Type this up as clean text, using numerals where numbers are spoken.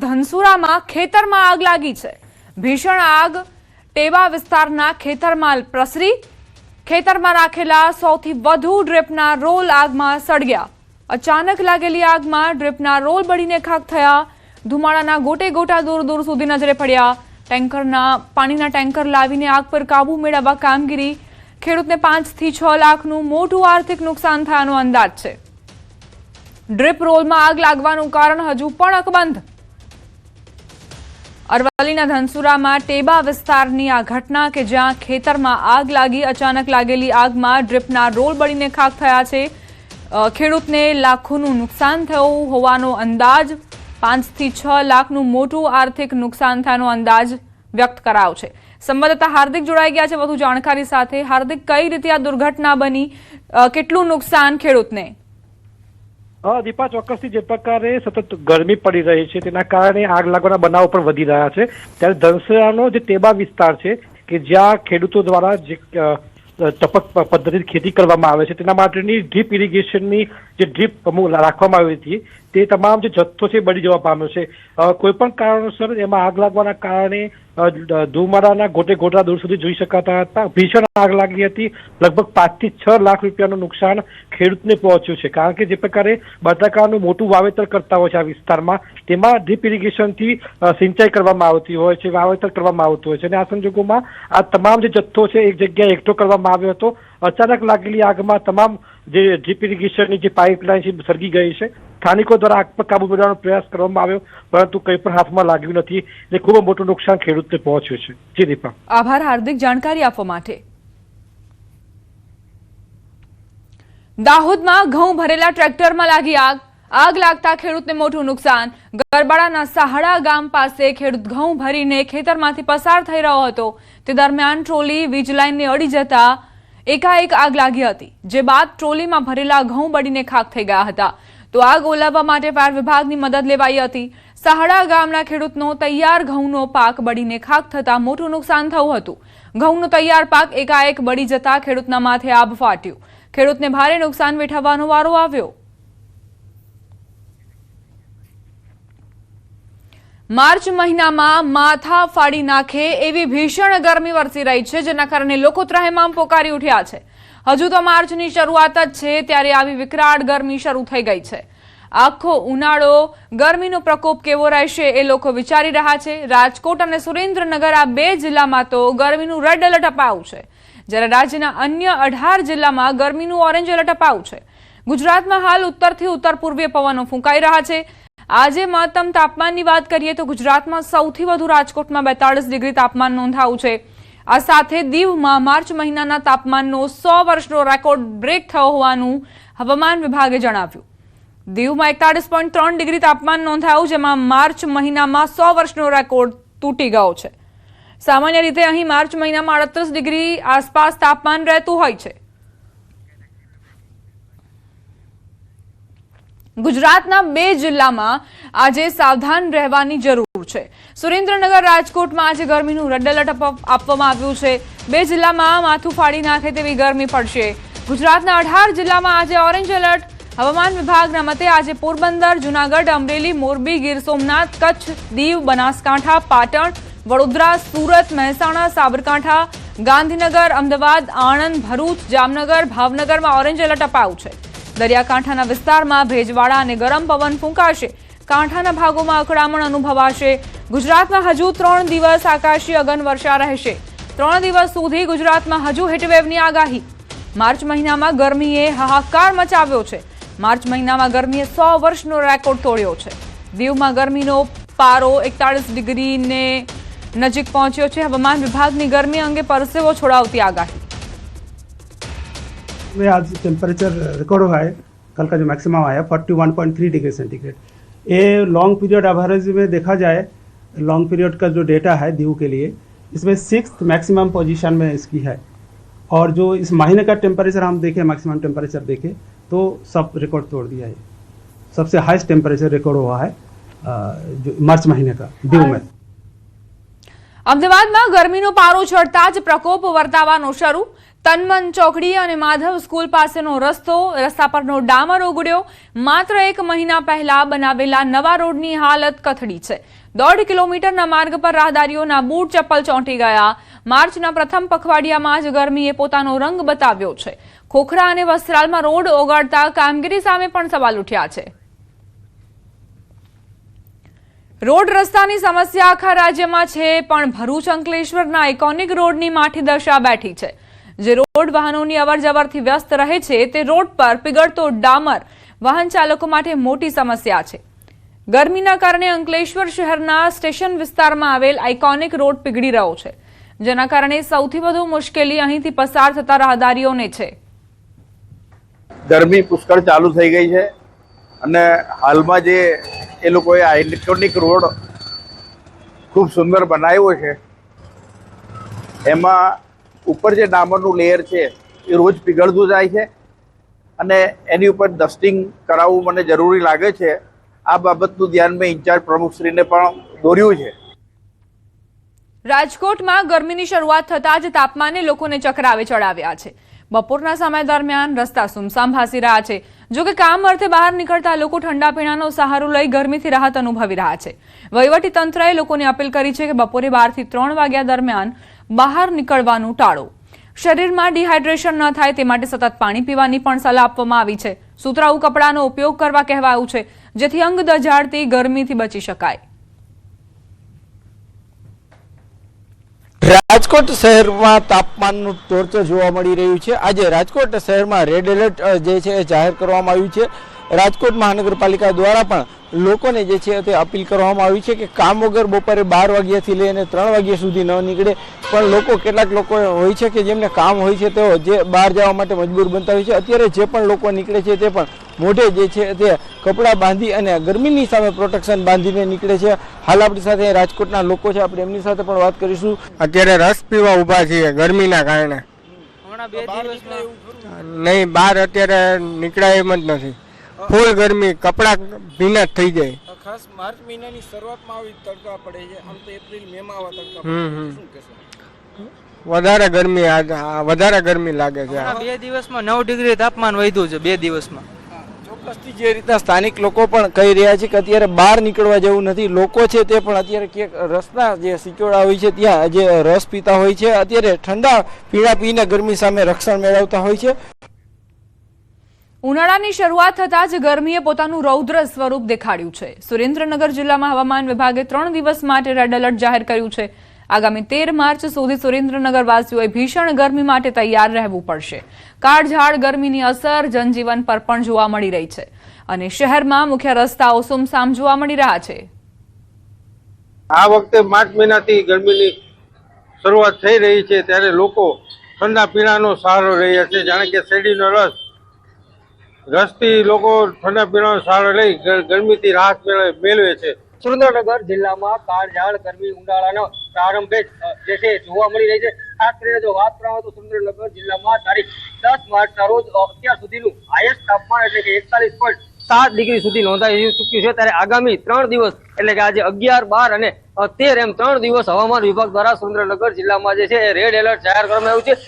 ધનસુરામાં ખેતરમાં આગ લાગી છે। ભીષણ આગ ટેબા વિસ્તારના ખેતરમાં પ્રસરી। ખેતરમાં રાખેલા સૌથી વધુ ડ્રીપના રોલ આગમાં સળગ્યા। અચાનક લાગેલી આગમાં ડ્રીપના રોલ બળીને ખાખ થયા। ધુમાડાના ગોટે ગોટા દૂર દૂર સુધી નજરે પડ્યા। પાણીના ટેન્કર લાવીને આગ પર કાબુ મેળવવા કામગીરી। ખેડૂતને 5 થી 6 લાખનું મોટું આર્થિક નુકસાન થયાનો અંદાજ છે। ડ્રીપ રોલમાં આગ લાગવાનું કારણ હજુ પણ અકબંધ। અરવલ્લીના ધનસુરામાં ટેબા વિસ્તારની આ ઘટના કે જ્યાં ખેતરમાં આગ લાગી। અચાનક લાગેલી આગમાં ડ્રીપના રોલ બળીને ખાખ થયા છે। ખેડૂતને લાખોનું નુકસાન થયું હોવાનો અંદાજ। 5 થી 6 લાખનું મોટું આર્થિક નુકસાન થયાનો અંદાજ વ્યક્ત કરાયો છે। સંવાદદાતા હાર્દિક જોડાઈ ગયા છે વધુ જાણકારી સાથે। હાર્દિક, કઈ રીતે આ દુર્ઘટના બની, કેટલું નુકસાન ખેડૂતને? દીપા, ચોક્કસથી જે પ્રકારે સતત ગરમી પડી રહી છે તેના કારણે આગ લાગવાના બનાવો પણ વધી રહ્યા છે। ત્યારે ધનસુરાનો જે ટેબા વિસ્તાર છે કે જ્યાં ખેડૂતો દ્વારા જે ટપક પદ્ધતિથી ખેતી કરવામાં આવે છે તેના માટેની ડ્રીપ ઇરિગેશનની જે ડ્રીપ રાખવામાં આવી હતી તે તમામ જે જથ્થો છે બળી જવા પામ્યો છે। કોઈ પણ કારણોસર એમાં આગ લાગવાના કારણે ધુમાડાના ગોટે ગોટા દૂર સુધી જોઈ શકાતા હતા। ભીષણ આગ લાગી હતી। લગભગ 5 થી 6 લાખ રૂપિયાનું નુકસાન ખેડૂતને પહોંચ્યું છે, કારણ કે જે પ્રકારે બટાકાનું મોટું વાવેતર કરતા હોય છે આ વિસ્તારમાં, તેમાં ડ્રીપ ઇરિગેશનથી સિંચાઈ કરવામાં આવતી હોય છે, વાવેતર કરવામાં આવતું હોય છે। અને આ સંજોગોમાં આ તમામ જે જથ્થો છે એક જગ્યાએ એકઠો કરવામાં આવ્યો હતો। અચાનક લાગેલી આગમાં તમામ જે ડ્રીપ ઇરિગેશનની જે પાઇપલાઇન છે સળગી ગઈ છે। સ્થાનિકો દ્વારા આગ પર કાબુ મેળવવાનો પ્રયાસ કરવામાં આવ્યો, પરંતુ કંઈ પણ હાથમાં લાગ્યું નથી। એટલે ખૂબ મોટું નુકસાન ખેડૂતને પહોંચ્યું છે। જી દીપા, આભાર હાર્દિક જાણકારી આપવા માટે। દાહોદમાં ઘઉં ભરેલા ટ્રેક્ટરમાં લાગી આગ। આગ લાગતા ખેડૂતને મોટું નુકસાન। ગરબાડાના સાહડા ગામ પાસે ખેડૂત ઘઉં ભરીને ખેતરમાંથી પસાર થઈ રહ્યો હતો। તે દરમિયાન ટ્રોલી વીજ લાઇનને અડી જતા એકાએક આગ લાગી હતી, જે બાદ ટ્રોલીમાં ભરેલા ઘઉં બળીને ખાખ થઈ ગયા હતા। તો આગ ઓલાવવા માટે ફાયર વિભાગની મદદ લેવાઈ હતી। સાહડા ગામના ખેડૂતનો તૈયાર ઘઉંનો પાક બળીને ખાખ થતા મોટું નુકસાન થયું હતું। ઘઉંનો તૈયાર પાક એકાએક બળી જતા ખેડૂતના માથે આભ ફાટ્યું। ખેડૂતને ભારે નુકસાન વેઠવવાનો વારો આવ્યો। માર્ચ મહિનામાં માથા ફાડી નાખે એવી ભીષણ ગરમી વરસી રહી છે, જેના કારણે લોકો ત્રાહિમામ પોકારી ઉઠ્યા છે। હજુ તો માર્ચની શરૂઆત જ છે, ત્યારે આવી વિકરાળ ગરમી શરૂ થઈ ગઈ છે। આખો ઉનાળો ગરમીનો પ્રકોપ કેવો રહેશે એ લોકો વિચારી રહ્યા છે। રાજકોટ અને સુરેન્દ્રનગર આ 2 જિલ્લામાં તો ગરમીનું રેડ એલર્ટ અપાયું છે, જ્યારે રાજ્યના અન્ય 18 જિલ્લામાં ગરમીનું ઓરેન્જ એલર્ટ અપાયું છે। ગુજરાતમાં હાલ ઉત્તરથી ઉત્તર પૂર્વીય પવનો ફૂંકાઈ રહ્યા છે। આજે મહત્તમ તાપમાનની વાત કરીએ તો ગુજરાતમાં સૌથી વધુ રાજકોટમાં 42 ડિગ્રી તાપમાન નોંધાયું છે। આ સાથે દીવમાં માર્ચ મહિનાના તાપમાનનો 100 વર્ષનો રેકોર્ડ બ્રેક થયો હોવાનું હવામાન વિભાગે જણાવ્યું। દીવમાં 41.3 ડિગ્રી તાપમાન નોંધાયું, જેમાં માર્ચ મહિનામાં 100 વર્ષનો રેકોર્ડ તૂટી ગયો છે। સામાન્ય રીતે અહીં માર્ચ મહિનામાં 38 ડિગ્રી આસપાસ તાપમાન રહેતું હોય છે। ગુજરાતના 2 જિલ્લામાં આજે સાવધાન રહેવાની જરૂર છે। સુરેન્દ્રનગર, રાજકોટમાં આજે ગરમીનું રેડ એલર્ટ આપવામાં આવ્યું છે। 2 જિલ્લામાં માથું ફાડી નાખે તેવી ગરમી પડશે। ગુજરાતના 18 જિલ્લામાં આજે ઓરેન્જ એલર્ટ। હવામાન વિભાગના મતે આજે પોરબંદર, જૂનાગઢ, અમરેલી, મોરબી, ગીર સોમનાથ, કચ્છ, દીવ, બનાસકાંઠા, પાટણ, વડોદરા, સુરત, મહેસાણા, સાબરકાંઠા, ગાંધીનગર, અમદાવાદ, આણંદ, ભરૂચ, જામનગર, ભાવનગરમાં ઓરેન્જ એલર્ટ અપાયું છે। દરિયાકાંઠાના વિસ્તારમાં ભેજવાળા અને ગરમ પવન ફૂંકાશે। કાંઠાના ભાગોમાં અકળામણ અનુભવાશે। ગુજરાતમાં હજુ 3 દિવસ આકાશી અગન વર્ષા રહેશે। 3 દિવસ સુધી ગુજરાતમાં હજુ હીટવેવની આગાહી। માર્ચ મહિનામાં ગરમીએ હાહાકાર મચાવ્યો છે। માર્ચ મહિનામાં ગરમીએ 100 વર્ષનો રેકોર્ડ તોડ્યો છે। દીવમાં ગરમીનો પારો 41 ડિગ્રીને નજીક પહોંચ્યો છે। હવામાન વિભાગની ગરમી અંગે પરસેવો છોડાવતી આગાહી। में आज टेम्परेचर रिकॉर्ड हुआ है। कल का जो मैक्सिमम आया 41.3 डिग्री सेंटीग्रेड। ये लॉन्ग पीरियड एवरेज में देखा जाए, लॉन्ग पीरियड का जो डेटा है दीव के लिए, इसमें 6th मैक्सिमम पोजीशन में इसकी है। और जो इस महीने का टेम्परेचर हम देखें, मैक्सिमम टेम्परेचर देखें तो सब रिकॉर्ड तोड़ दिया है। सबसे हाईएस्ट टेम्परेचर रिकॉर्ड हुआ है जो मार्च महीने का दीव में। અમદાવાદમાં ગરમીનો પારો ચડતા જ પ્રકોપ વર્તાવાનો શરૂ। તનમન ચોકડી અને માધવ સ્કૂલ પાસેનો રસ્તા પરનો ડામર ઓગળ્યો। માત્ર 1 મહિના પહેલા બનાવેલા નવા રોડની હાલત કથળી છે। 1.5 કિલોમીટરના માર્ગ પર રાહદારીઓના બૂટ ચપ્પલ ચોંટી ગયા। માર્ચના પ્રથમ પખવાડિયામાં જ ગરમીએ પોતાનો રંગ બતાવ્યો છે। ખોખરા અને વસ્ત્રાલમાં રોડ ઓગાળતા કામગીરી સામે પણ સવાલ ઉઠ્યા છે। રોડ રસ્તાની સમસ્યા આખા રાજ્યમાં છે, પણ ભરૂચ અંકલેશ્વરના આઇકોનિક રોડની માઠી દશા બેઠી છે। જે રોડ વાહનોની અવરજવરથી વ્યસ્ત રહે છે તે રોડ પર પીગળતો ડામર વાહન ચાલકો માટે મોટી સમસ્યા છે। ગરમીના કારણે અંકલેશ્વર શહેરના સ્ટેશન વિસ્તારમાં આવેલ આઇકોનિક રોડ પીગળી રહ્યો છે, જેના કારણે સૌથી વધુ મુશ્કેલી અહીંથી પસાર થતા રાહદારીઓને છે। ગરમી પુષ્કળ ચાલુ થઈ ગઈ છે અને હાલમાં જે એ લોકોએ આઇકોનિક રોડ ખૂબ સુંદર બનાવ્યો છે, એમાં ઉપર જે ડામરનું લેયર છે એ રોજ પીગળતું જાય છે અને એની ઉપર ડસ્ટિંગ કરાવવું મને જરૂરી લાગે છે। આ બાબતનું ધ્યાન મેં ઇન્ચાર્જ પ્રમુખશ્રીને પણ દોર્યું છે। રાજકોટમાં ગરમીની શરૂઆત થતાં જ તાપમાને લોકોને ચકરાવે ચડાવ્યા છે। બપોરના સમય દરમિયાન રસ્તા સુમસામ ભાસી રહ્યા છે। જોકે કામ અર્થે બહાર નીકળતા લોકો ઠંડા પીણાનો સહારો લઈ ગરમીથી રાહત અનુભવી રહ્યા છે। વહીવટી તંત્રએ લોકોને અપીલ કરી છે કે બપોરે 12 થી 3 વાગ્યા દરમિયાન બહાર નીકળવાનું ટાળો। શરીરમાં ડિહાઇડ્રેશન ન થાય તે માટે સતત પાણી પીવાની પણ સલાહ આપવામાં આવી છે। સુતરાઉ કપડાનો ઉપયોગ કરવા કહેવાયું છે, જેથી અંગ દઝાડતી ગરમીથી બચી શકાય। રાજકોટ શહેરમાં તાપમાનનું ટોર્ચર જોવા મળી રહ્યું છે। આજે રાજકોટ શહેરમાં રેડ એલર્ટ જે છે એ જાહેર કરવામાં આવ્યું છે। રાજકોટ મહાનગરપાલિકા દ્વારા પણ લોકોને જે છે તે અપીલ કરવામાં આવી છે કે કામ વગર બપોરે 12 વાગ્યાથી લઈને 3 વાગ્યા સુધી ન નીકળે। પણ કેટલાક લોકો હોય છે કે જેમને કામ હોય છે તેઓ જે બહાર જવા માટે મજબૂર બનતા હોય છે। અત્યારે જે પણ લોકો નીકળે છે તે પણ મોઢે જે છે તે કપડાં બાંધી અને ગરમીની સામે પ્રોટેક્શન બાંધીને નીકળે છે। હાલ આપણી સાથે રાજકોટના લોકો છે, આપણે એમની સાથે પણ વાત કરીશું। અત્યારે રસ પીવા ઊભા છીએ ગરમીના કારણે। નહીં, બહાર અત્યારે નીકળાય એમ જ નથી। ફૂલ ગરમી, કપડા ભીના થઈ જાય। ખાસ માર્ચ મહિનાની શરૂઆતમાં આવી તડકા પડે છે, આમ તો એપ્રિલ મે માં આવા તડકા પડે છે, શું કહેશો? વધારે ગરમી લાગે છે। 2 દિવસમાં 9 ડિગ્રી તાપમાન વધ્યું છે 2 દિવસમાં। ચોક્કસથી જે રીતના સ્થાનિક લોકો પણ કહી રહ્યા છે કે અત્યારે બહાર નીકળવા જેવું નથી। લોકો છે તે પણ અત્યારે ક્યાંક રસ્તા જે સિકોડા હોય છે ત્યાં જે રસ પીતા હોય છે, અત્યારે ઠંડા પીણા પીને ગરમી સામે રક્ષણ મેળવતા હોય છે। ઉનાળાની શરૂઆત થતાં જ ગરમીએ પોતાનું રૌદ્ર સ્વરૂપ દેખાડ્યું છે। સુરેન્દ્રનગર જિલ્લામાં હવામાન વિભાગે 3 દિવસ માટે રેડ એલર્ટ જાહેર કર્યું છે। આગામી 13 માર્ચ સુધી સુરેન્દ્રનગરવાસીઓએ ભીષણ ગરમી માટે તૈયાર રહેવું પડશે। કાળઝાળ ગરમીની અસર જનજીવન પર પણ જોવા મળી રહી છે અને શહેરમાં મુખ્ય રસ્તાઓ સુમસામ જોવા મળી રહ્યા છે। આ વખતે માર્ચ મહિનાથી ગરમીની શરૂઆત થઈ રહી છે, ત્યારે લોકો ઠંડા પીણાનો સહારો રહ્યા છે। જાણે કે શેરડીનો રસથી લોકો ઠંડા પીણાનો સહારો લઈ ગરમીથી રાહત મેળવે છે। સુરેન્દ્રનગર જિલ્લામાં કાળઝાળ ગરમી ઉનાળાનો પ્રારંભ જે છે જોવા મળી રહી છે। ખાસ કરીને જો વાત કરવામાં તો સુરેન્દ્રનગર જિલ્લામાં તારીખ 10 માર્ચના રોજ અત્યાર સુધીનું હાઈએસ્ટ તાપમાન એટલે કે 41.7 ડિગ્રી સુધી નોંધાઈ ચૂક્યું છે। ત્યારે આગામી 3 દિવસ એટલે કે આજે 11, 12 અને 13 એમ 3 દિવસ હવામાન વિભાગ દ્વારા સુરેન્દ્રનગર જિલ્લામાં જે છે રેડ એલર્ટ જાહેર કરવામાં આવ્યું છે।